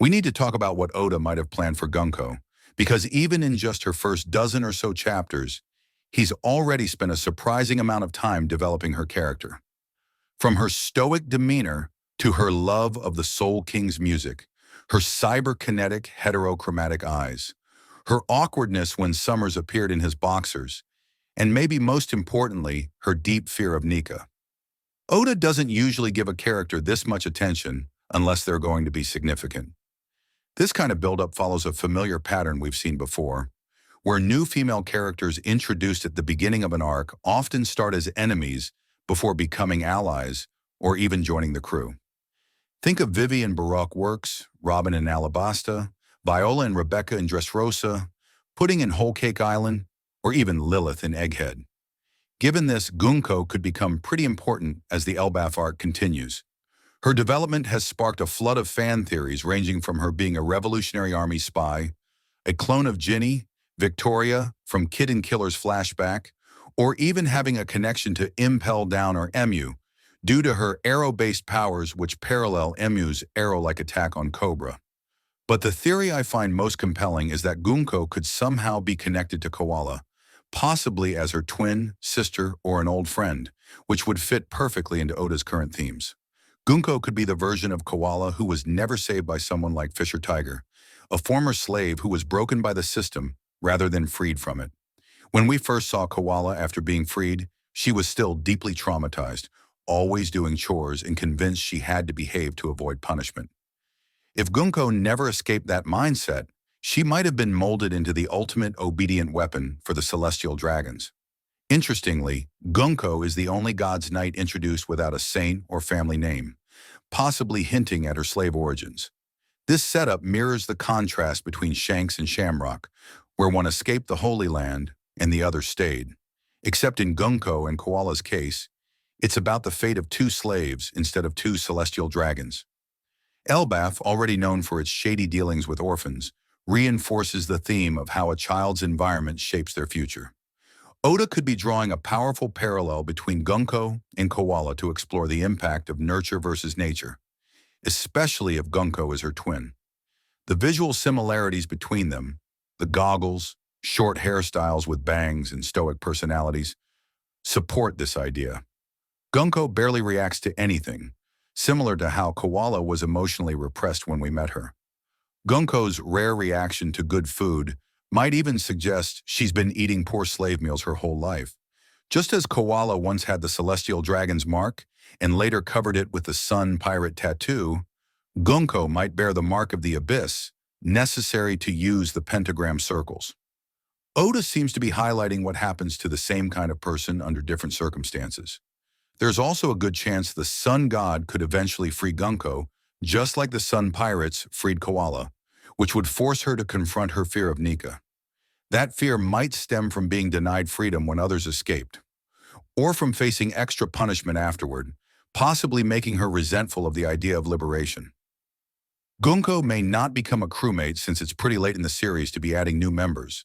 We need to talk about what Oda might have planned for Gunko, because even in just her first dozen or so chapters, he's already spent a surprising amount of time developing her character. From her stoic demeanor to her love of the Soul King's music, her cyberkinetic heterochromatic eyes, her awkwardness when Summers appeared in his boxers, and maybe most importantly, her deep fear of Nika. Oda doesn't usually give a character this much attention unless they're going to be significant. This kind of buildup follows a familiar pattern we've seen before, where new female characters introduced at the beginning of an arc often start as enemies before becoming allies or even joining the crew. Think of Vivi in Baroque Works, Robin in Alabasta, Viola and Rebecca in Dressrosa, Pudding in Whole Cake Island, or even Lilith in Egghead. Given this, Gunko could become pretty important as the Elbaf arc continues. Her development has sparked a flood of fan theories ranging from her being a Revolutionary Army spy, a clone of Ginny, Victoria from Kid and Killer's flashback, or even having a connection to Impel Down or Emu, due to her arrow-based powers which parallel Emu's arrow-like attack on Cobra. But the theory I find most compelling is that Gunko could somehow be connected to Koala, possibly as her twin, sister, or an old friend, which would fit perfectly into Oda's current themes. Gunko could be the version of Koala who was never saved by someone like Fisher Tiger, a former slave who was broken by the system rather than freed from it. When we first saw Koala after being freed, she was still deeply traumatized, always doing chores and convinced she had to behave to avoid punishment. If Gunko never escaped that mindset, she might have been molded into the ultimate obedient weapon for the celestial dragons. Interestingly, Gunko is the only God's Knight introduced without a saint or family name, possibly hinting at her slave origins. This setup mirrors the contrast between Shanks and Shamrock, where one escaped the Holy Land and the other stayed. Except in Gunko and Koala's case, it's about the fate of two slaves instead of two celestial dragons. Elbaf, already known for its shady dealings with orphans, reinforces the theme of how a child's environment shapes their future. Oda could be drawing a powerful parallel between Gunko and Koala to explore the impact of nurture versus nature, especially if Gunko is her twin. The visual similarities between them, the goggles, short hairstyles with bangs and stoic personalities, support this idea. Gunko barely reacts to anything, similar to how Koala was emotionally repressed when we met her. Gunko's rare reaction to good food might even suggest she's been eating poor slave meals her whole life. Just as Koala once had the celestial dragon's mark and later covered it with the sun pirate tattoo, Gunko might bear the mark of the abyss, necessary to use the pentagram circles. Oda seems to be highlighting what happens to the same kind of person under different circumstances. There's also a good chance the sun god could eventually free Gunko, just like the sun pirates freed Koala, which would force her to confront her fear of Nika. That fear might stem from being denied freedom when others escaped, or from facing extra punishment afterward, possibly making her resentful of the idea of liberation. Gunko may not become a crewmate since it's pretty late in the series to be adding new members,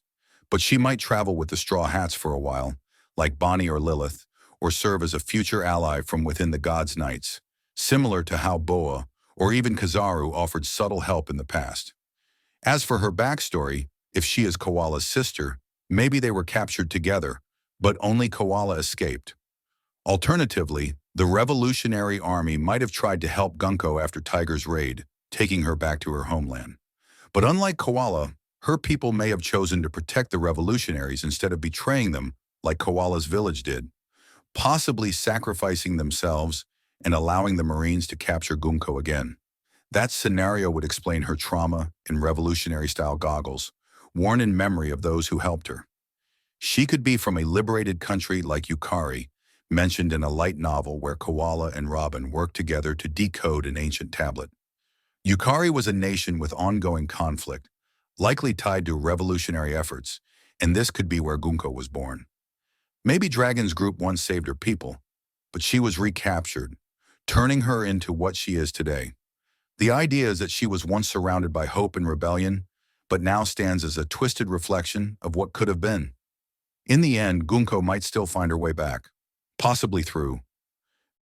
but she might travel with the Straw Hats for a while, like Bonnie or Lilith, or serve as a future ally from within the God's Knights, similar to how Boa or even Kizaru offered subtle help in the past. As for her backstory, if she is Koala's sister, maybe they were captured together, but only Koala escaped. Alternatively, the Revolutionary Army might have tried to help Gunko after Tiger's raid, taking her back to her homeland. But unlike Koala, her people may have chosen to protect the revolutionaries instead of betraying them like Koala's village did, possibly sacrificing themselves and allowing the Marines to capture Gunko again. That scenario would explain her trauma in revolutionary-style goggles, worn in memory of those who helped her. She could be from a liberated country like Yukari, mentioned in a light novel where Koala and Robin worked together to decode an ancient tablet. Yukari was a nation with ongoing conflict, likely tied to revolutionary efforts, and this could be where Gunko was born. Maybe Dragon's group once saved her people, but she was recaptured, turning her into what she is today. The idea is that she was once surrounded by hope and rebellion, but now stands as a twisted reflection of what could have been. In the end, Gunko might still find her way back, possibly through